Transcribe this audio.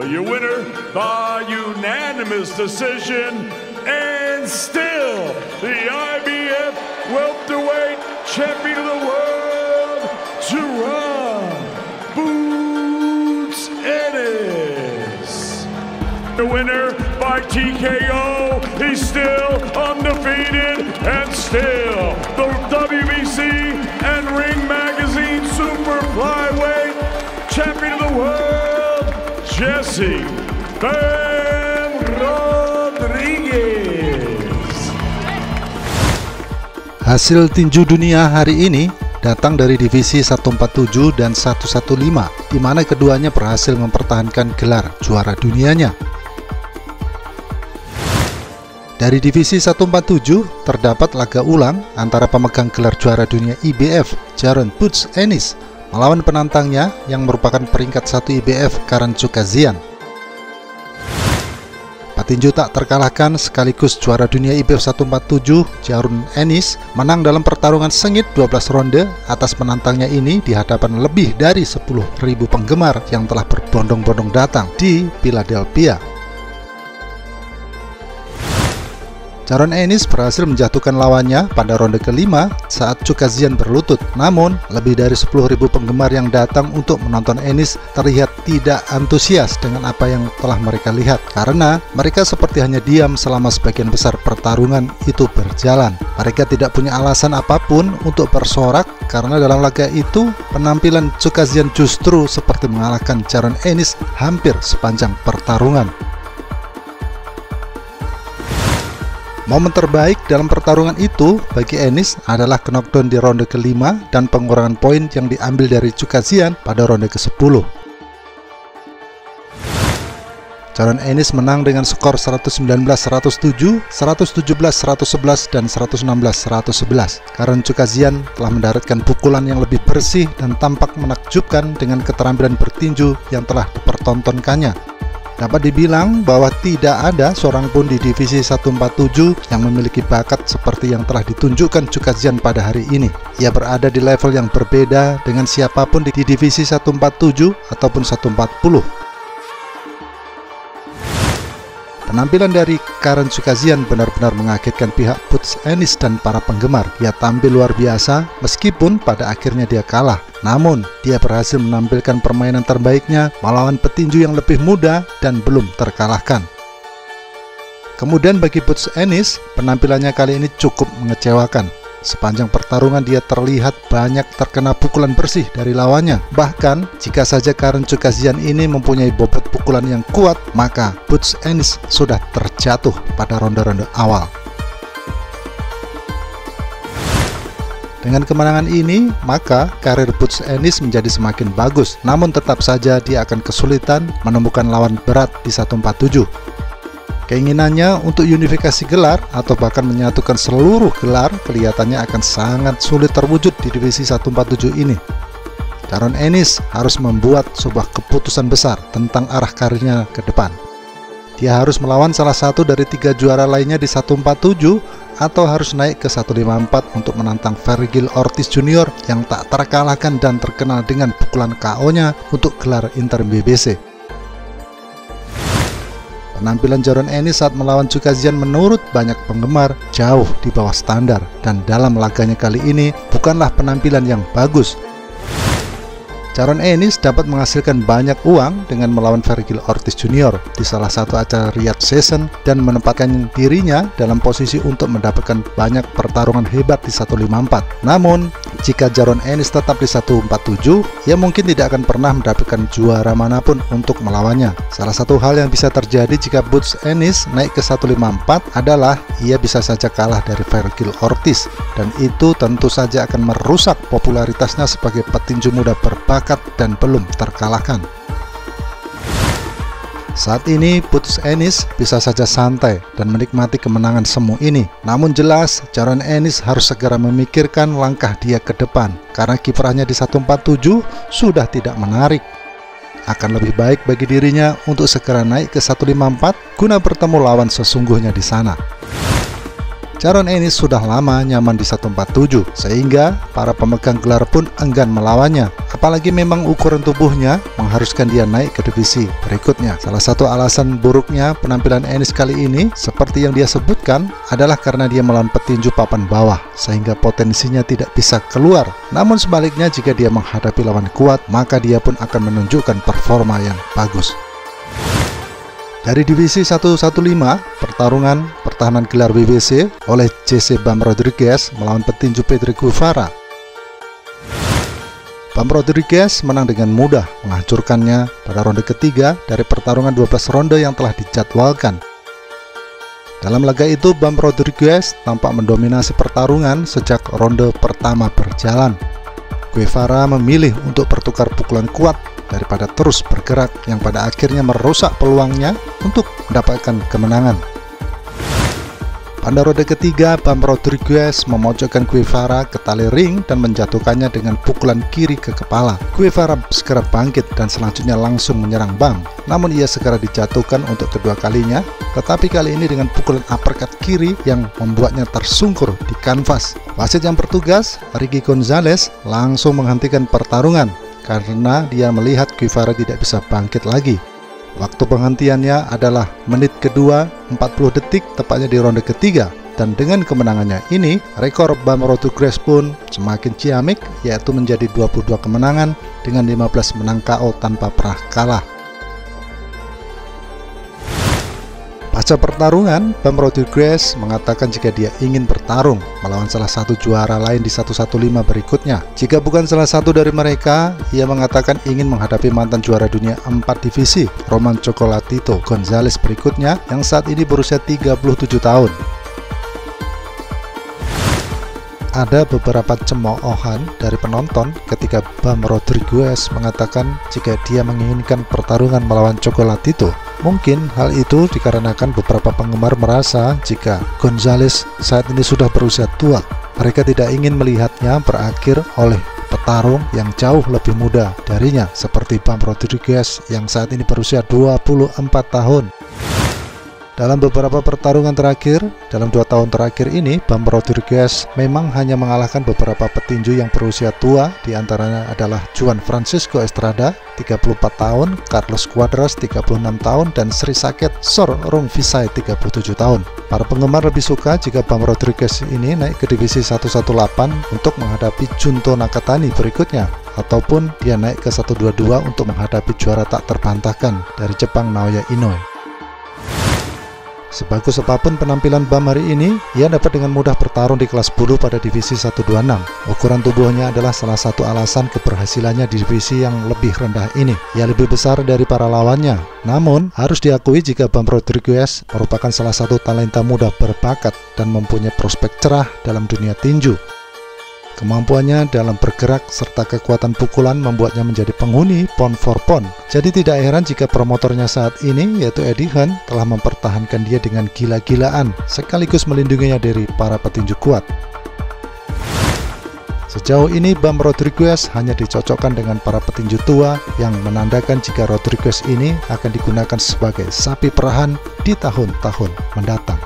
Your winner by unanimous decision, and still the IBF welterweight champion of the world, Jerome Boots Ennis. The winner by TKO, he's still undefeated and still the WBC and Ring Magazine Super Flyweight champion of the world, Jesse Ben Rodriguez. Hasil tinju dunia hari ini datang dari divisi 147 dan 115, di mana keduanya berhasil mempertahankan gelar juara dunianya. Dari divisi 147 terdapat laga ulang antara pemegang gelar juara dunia IBF Jaron Boots Ennis melawan penantangnya yang merupakan peringkat 1 IBF Karen Chookagian. Petinju tak terkalahkan sekaligus juara dunia IBF 147 Jaron Ennis menang dalam pertarungan sengit 12 ronde atas penantangnya ini di hadapan lebih dari 10.000 penggemar yang telah berbondong-bondong datang di Philadelphia. Jaron Ennis berhasil menjatuhkan lawannya pada ronde kelima saat Chookagian berlutut. Namun, lebih dari 10.000 penggemar yang datang untuk menonton Ennis terlihat tidak antusias dengan apa yang telah mereka lihat, karena mereka seperti hanya diam selama sebagian besar pertarungan itu berjalan. Mereka tidak punya alasan apapun untuk bersorak, karena dalam laga itu penampilan Chookagian justru seperti mengalahkan Jaron Ennis hampir sepanjang pertarungan. Momen terbaik dalam pertarungan itu bagi Ennis adalah knockdown di ronde kelima dan pengurangan poin yang diambil dari Chookagian pada ronde ke-10. Jaron Ennis menang dengan skor 119-107, 117-111, dan 116-111. Karen Chookagian telah mendaratkan pukulan yang lebih bersih dan tampak menakjubkan dengan keterampilan bertinju yang telah dipertontonkannya. Dapat dibilang bahwa tidak ada seorang pun di divisi 147 yang memiliki bakat seperti yang telah ditunjukkan Chookagian pada hari ini. Ia berada di level yang berbeda dengan siapapun di divisi 147 ataupun 140. Penampilan dari Karen Chookagian benar-benar mengagetkan pihak Boots Ennis dan para penggemar. Ia tampil luar biasa meskipun pada akhirnya dia kalah. Namun, dia berhasil menampilkan permainan terbaiknya melawan petinju yang lebih muda dan belum terkalahkan. Kemudian bagi Boots Ennis, penampilannya kali ini cukup mengecewakan. Sepanjang pertarungan dia terlihat banyak terkena pukulan bersih dari lawannya. Bahkan, jika saja Karen Chookagian ini mempunyai bobot pukulan yang kuat, maka Boots Ennis sudah terjatuh pada ronde-ronde awal. Dengan kemenangan ini, maka karir Boots Ennis menjadi semakin bagus. Namun tetap saja dia akan kesulitan menemukan lawan berat di 147. Keinginannya untuk unifikasi gelar atau bahkan menyatukan seluruh gelar kelihatannya akan sangat sulit terwujud di divisi 147 ini. Jaron Ennis harus membuat sebuah keputusan besar tentang arah karirnya ke depan. Dia harus melawan salah satu dari 3 juara lainnya di 147 atau harus naik ke 154 untuk menantang Vergil Ortiz Jr. yang tak terkalahkan dan terkenal dengan pukulan KO-nya untuk gelar interim BBC. Penampilan Jaron Ennis saat melawan Chookagian menurut banyak penggemar jauh di bawah standar, dan dalam laganya kali ini bukanlah penampilan yang bagus. Jaron Ennis dapat menghasilkan banyak uang dengan melawan Vergil Ortiz Jr. di salah satu acara Riyadh Session dan menempatkan dirinya dalam posisi untuk mendapatkan banyak pertarungan hebat di 154. Namun, jika Jaron Ennis tetap di 147, ia mungkin tidak akan pernah mendapatkan juara manapun untuk melawannya. Salah satu hal yang bisa terjadi jika Boots Ennis naik ke 154 adalah ia bisa saja kalah dari Vergil Ortiz, dan itu tentu saja akan merusak popularitasnya sebagai petinju muda berbakat dan belum terkalahkan. Saat ini Boots Ennis bisa saja santai dan menikmati kemenangan semu ini. Namun jelas Jaron Ennis harus segera memikirkan langkah dia ke depan, karena kiprahnya di 147 sudah tidak menarik. Akan lebih baik bagi dirinya untuk segera naik ke 154 guna bertemu lawan sesungguhnya di sana. Jaron Ennis sudah lama nyaman di 147, sehingga para pemegang gelar pun enggan melawannya. Apalagi memang ukuran tubuhnya mengharuskan dia naik ke divisi berikutnya. Salah satu alasan buruknya penampilan Ennis kali ini, seperti yang dia sebutkan, adalah karena dia melawan petinju papan bawah, sehingga potensinya tidak bisa keluar. Namun sebaliknya, jika dia menghadapi lawan kuat, maka dia pun akan menunjukkan performa yang bagus. Dari divisi 115, pertarungan pertahanan gelar WBC oleh JC Bam Rodriguez melawan petinju Pedro Guevara. Bam Rodriguez menang dengan mudah, menghancurkannya pada ronde ketiga dari pertarungan 12 ronde yang telah dijadwalkan. Dalam laga itu, Bam Rodriguez tampak mendominasi pertarungan sejak ronde pertama berjalan. Guevara memilih untuk bertukar pukulan kuat daripada terus bergerak, yang pada akhirnya merusak peluangnya untuk mendapatkan kemenangan. Pada ronde ketiga, Bam Rodriguez memojokkan Guevara ke tali ring dan menjatuhkannya dengan pukulan kiri ke kepala. Guevara segera bangkit dan selanjutnya langsung menyerang Bam. Namun ia segera dijatuhkan untuk kedua kalinya, tetapi kali ini dengan pukulan uppercut kiri yang membuatnya tersungkur di kanvas. Wasit yang bertugas, Ricky Gonzalez, langsung menghentikan pertarungan karena dia melihat Guevara tidak bisa bangkit lagi. Waktu penghentiannya adalah menit kedua 40 detik, tepatnya di ronde ketiga. Dan dengan kemenangannya ini, rekor Bam Rodriguez pun semakin ciamik, yaitu menjadi 22 kemenangan dengan 15 menang KO tanpa pernah kalah. Pasca pertarungan, Bam Rodriguez mengatakan jika dia ingin bertarung melawan salah satu juara lain di 115 berikutnya. Jika bukan salah satu dari mereka, ia mengatakan ingin menghadapi mantan juara dunia 4 divisi, Roman Chocolatito Gonzalez berikutnya, yang saat ini berusia 37 tahun. Ada beberapa cemoohan dari penonton ketika Bam Rodriguez mengatakan jika dia menginginkan pertarungan melawan Chocolatito. Mungkin hal itu dikarenakan beberapa penggemar merasa jika Gonzalez saat ini sudah berusia tua. Mereka tidak ingin melihatnya berakhir oleh petarung yang jauh lebih muda darinya, seperti Bam Rodriguez yang saat ini berusia 24 tahun. Dalam beberapa pertarungan terakhir, dalam 2 tahun terakhir ini, Bam Rodriguez memang hanya mengalahkan beberapa petinju yang berusia tua, diantaranya adalah Juan Francisco Estrada, 34 tahun, Carlos Cuadras, 36 tahun, dan Sri Saket Sor Rungvisai, 37 tahun. Para penggemar lebih suka jika Bam Rodriguez ini naik ke divisi 118 untuk menghadapi Junto Nakatani berikutnya, ataupun dia naik ke 122 untuk menghadapi juara tak terbantahkan dari Jepang, Naoya Inoue. Sebagus apapun penampilan Bam hari ini, ia dapat dengan mudah bertarung di kelas bulu pada divisi 126. Ukuran tubuhnya adalah salah satu alasan keberhasilannya di divisi yang lebih rendah ini. Ia lebih besar dari para lawannya. Namun, harus diakui jika Bam Rodriguez merupakan salah satu talenta muda berbakat dan mempunyai prospek cerah dalam dunia tinju. Kemampuannya dalam bergerak serta kekuatan pukulan membuatnya menjadi penghuni pound for pound. Jadi tidak heran jika promotornya saat ini, yaitu Eddie Hearn, telah mempertahankan dia dengan gila-gilaan, sekaligus melindunginya dari para petinju kuat. Sejauh ini Bam Rodriguez hanya dicocokkan dengan para petinju tua, yang menandakan jika Rodriguez ini akan digunakan sebagai sapi perahan di tahun-tahun mendatang.